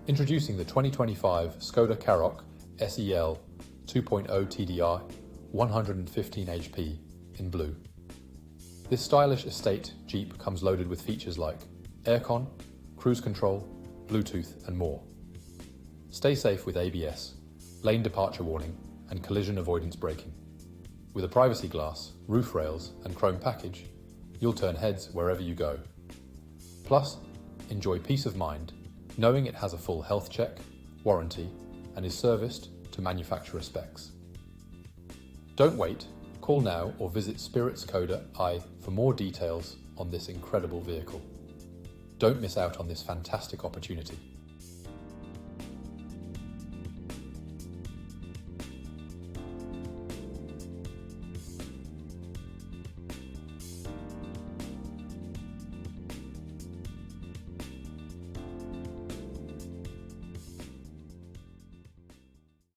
Introducing the 2025 Skoda Karoq Sel 2.0 TDI 115 HP in blue. This stylish estate Jeep comes loaded with features like aircon, cruise control, Bluetooth and more. Stay safe with ABS, lane departure warning and collision avoidance braking. With a privacy glass, roof rails and chrome package, you'll turn heads wherever you go. Plus, enjoy peace of mind knowing it has a full health check, warranty and is serviced to manufacturer specs. Don't wait, call now or visit spiritskoda.ie for more details on this incredible vehicle. Don't miss out on this fantastic opportunity.